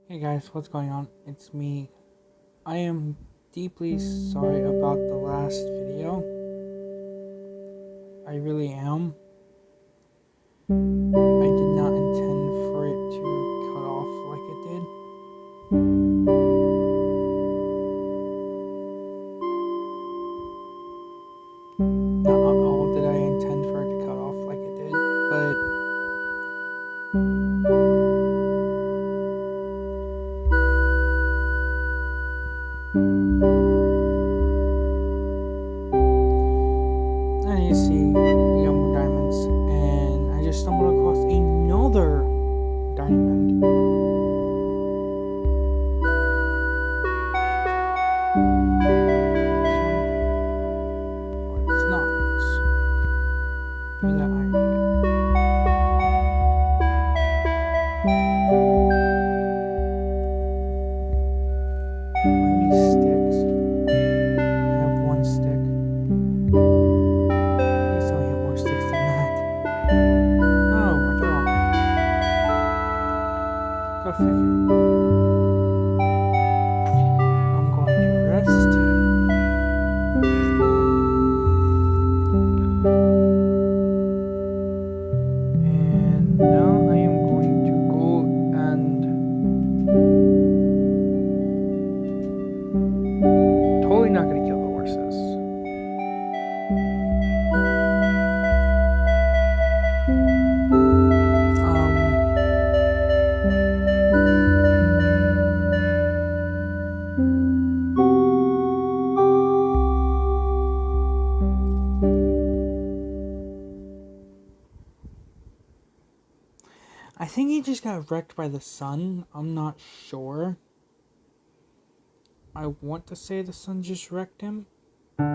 Hey guys, what's going on? It's me. I am deeply sorry about the last video. I really am. I did not intend for it to cut off like it did. Not at all did I intend for it to cut off like it did, but you see, we got more diamonds, and I just stumbled across another diamond. It's not. Give me that iron again. Do I need sticks? I have one stick. Please tell me I have more sticks than that. Oh, I don't. Go figure. I'm going to rest. And now I am going to go and totally not going to kill the horses. I think he just got wrecked by the sun. I'm not sure. I want to say the sun just wrecked him. But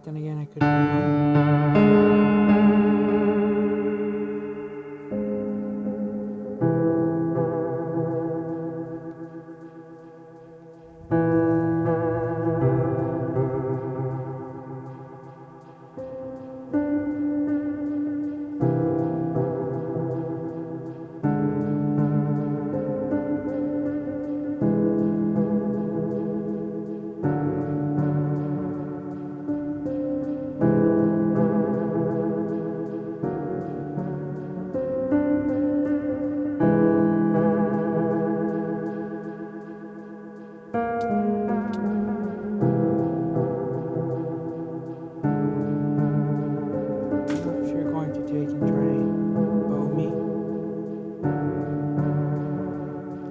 then again, I could be wrong. If you're going to take and try bow me,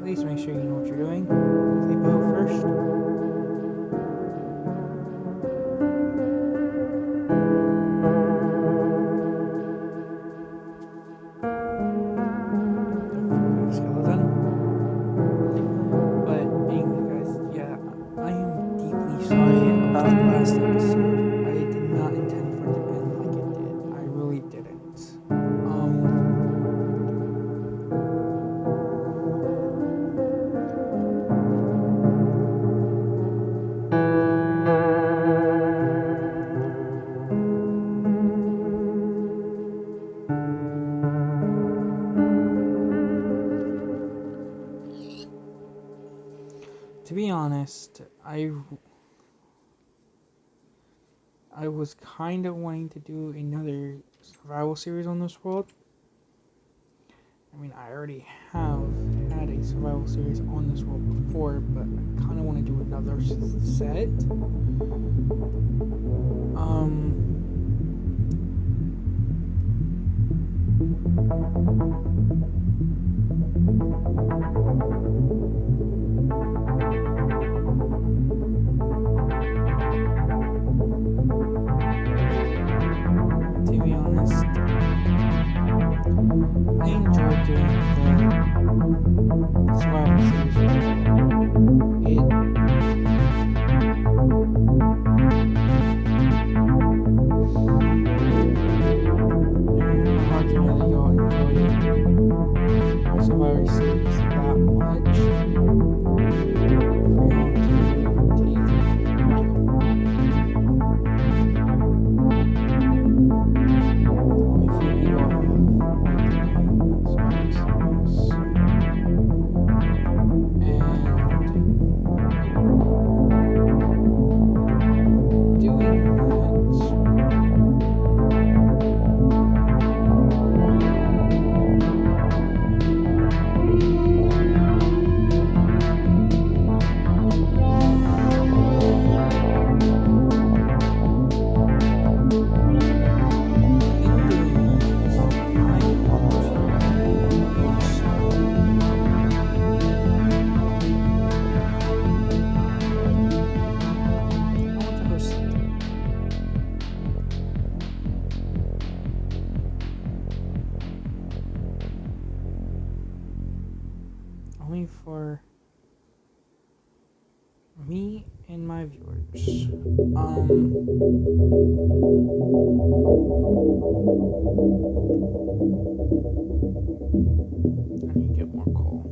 please make sure you know what you're doing. Play bow first. Skeleton. But anyway, guys, yeah, I am deeply sorry about the last episode. I did not intend for it to end like it did. I really didn't. To be honest, I was kind of wanting to do another survival series on this world. I mean, I already have had a survival series on this world before, but I kind of want to do another set. To be honest, I enjoyed doing the survival series. It's hard to know that y'all enjoy my survival series that much. For y'all to take like only for me and my viewers. I need to get more coal.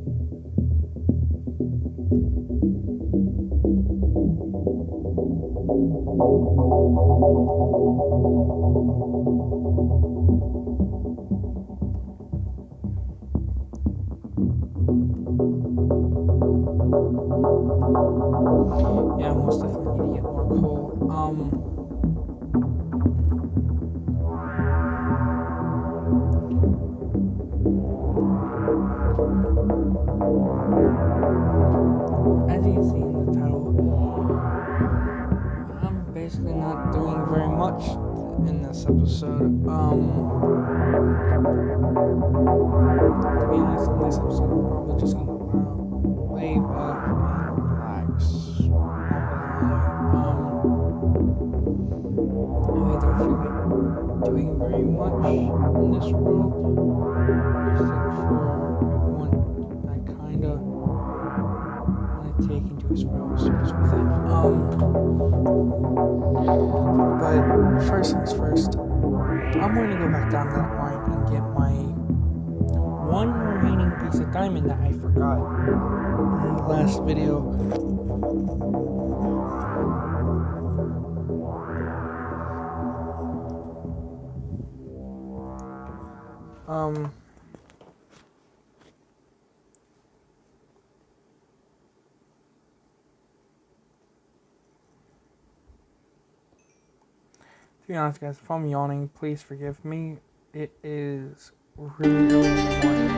Yeah, most definitely need to get more coal. As you can see in the title, I'm basically not doing very much in this episode. To be honest, in this episode, I'm probably just gonna lay back and relax. Not gonna lie. I really don't feel like doing very much in this world, except for everyone I kinda want to take into a survival series with it. But first things first, I'm going to go back down that line and get my one remaining piece of diamond that I forgot in the last video. To be honest, guys, if I'm yawning, please forgive me. It is really early in the morning.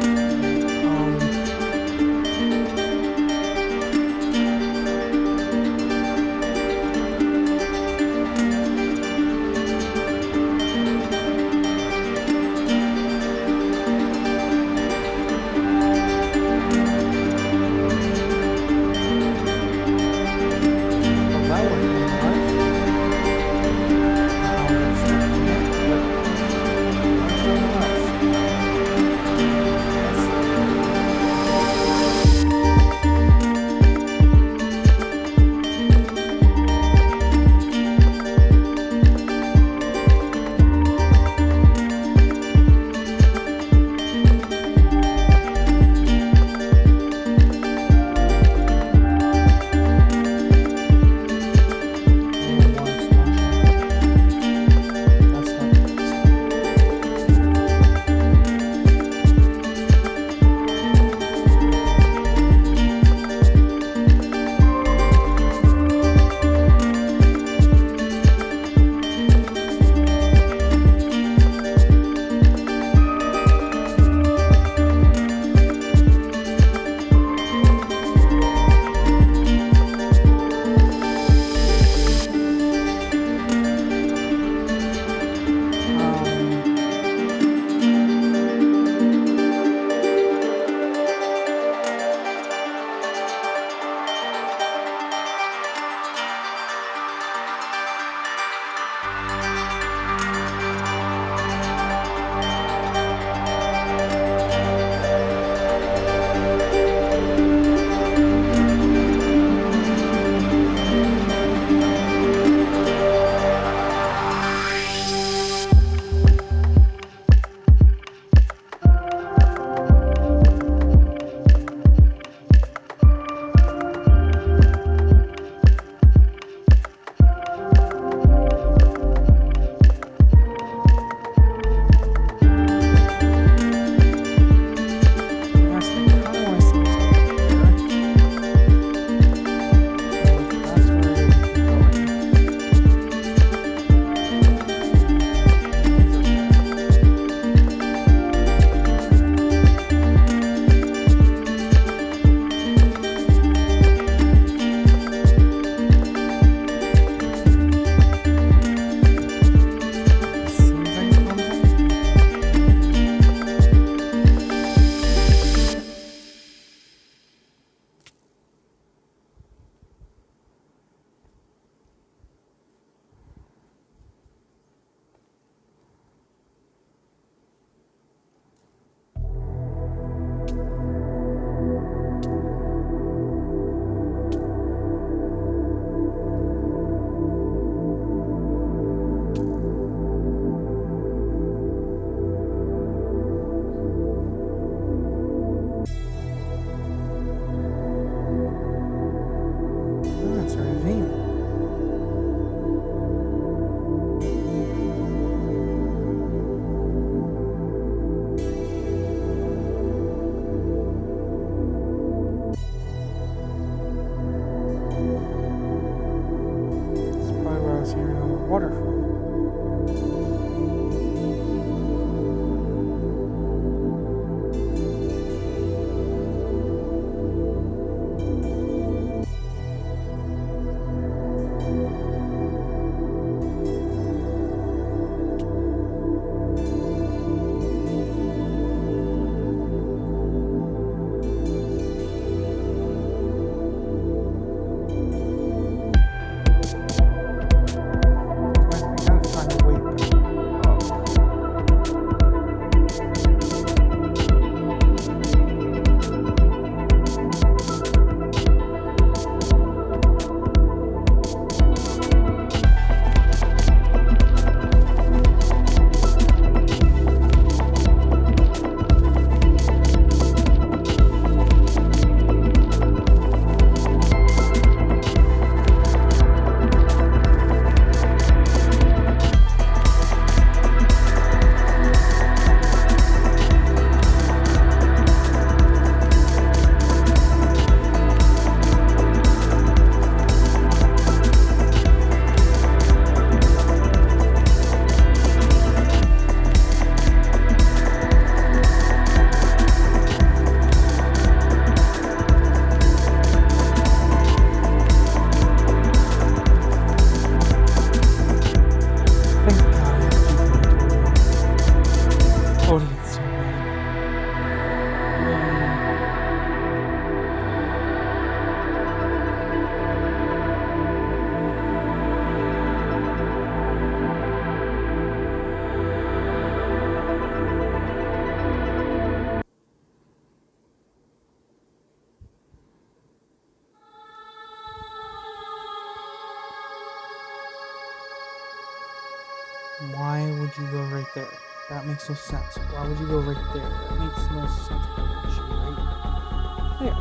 makes no sense. Why would you go right there? That makes no sense. Right there.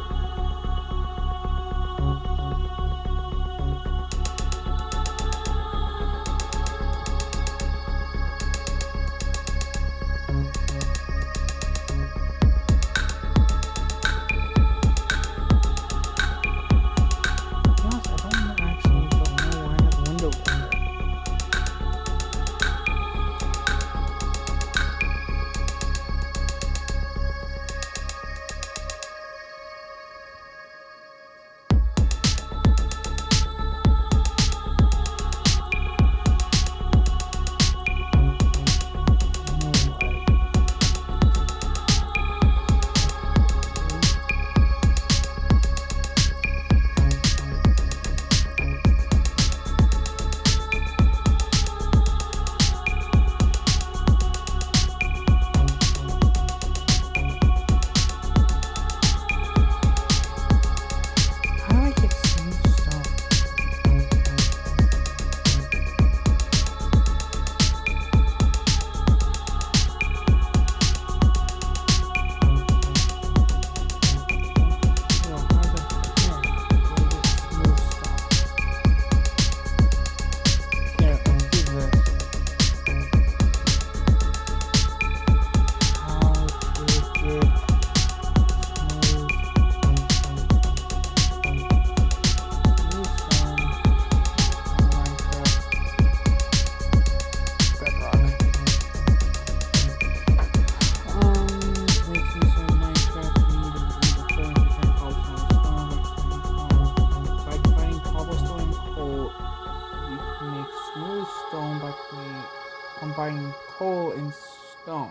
Combining coal and stone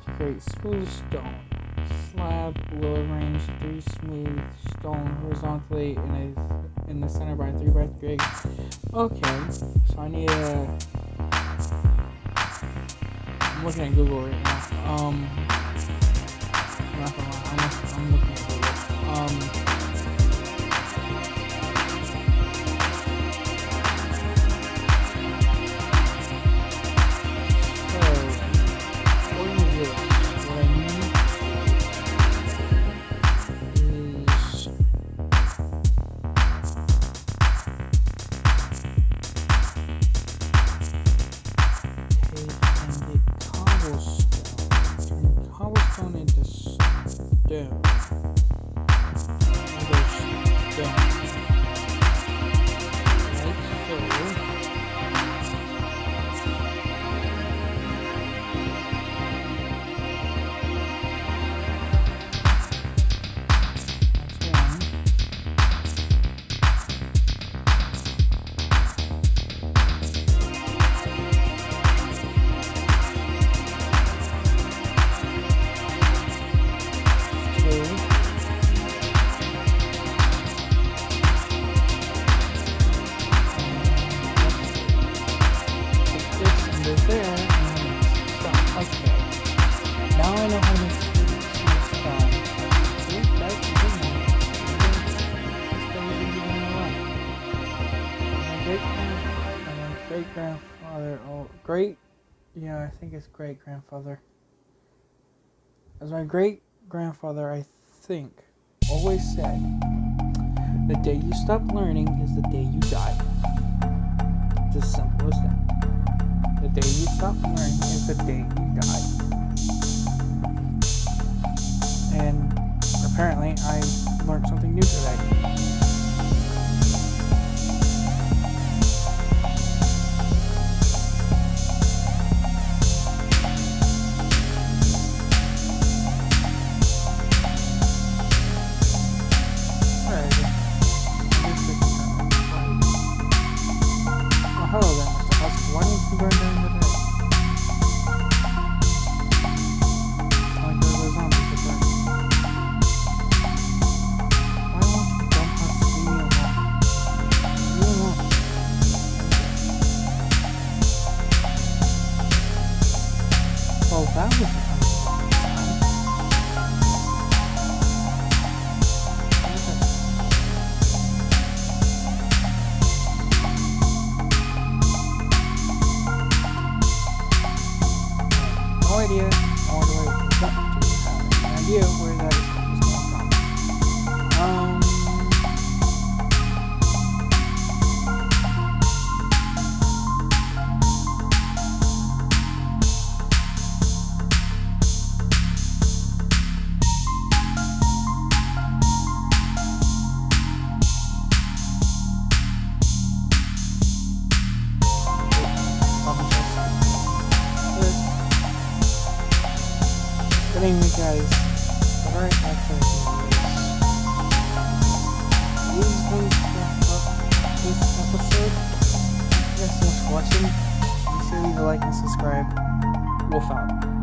to create smooth stone. Slab will arrange 3 smooth stone horizontally in the center by 3 by 3. Okay, so I need a. I'm looking at Google right now. Not gonna lie, I'm looking at Google. I think it's great-grandfather. As my great-grandfather, I think, always said, the day you stop learning is the day you die. It's as simple as that. The day you stop learning is the day you die. And apparently, I learned something new today. idea where that is coming from. But anyway, guys, what I actually do is going to wrap up this episode. Thank you guys so much for watching. Be sure to leave a like and subscribe. Wolf out.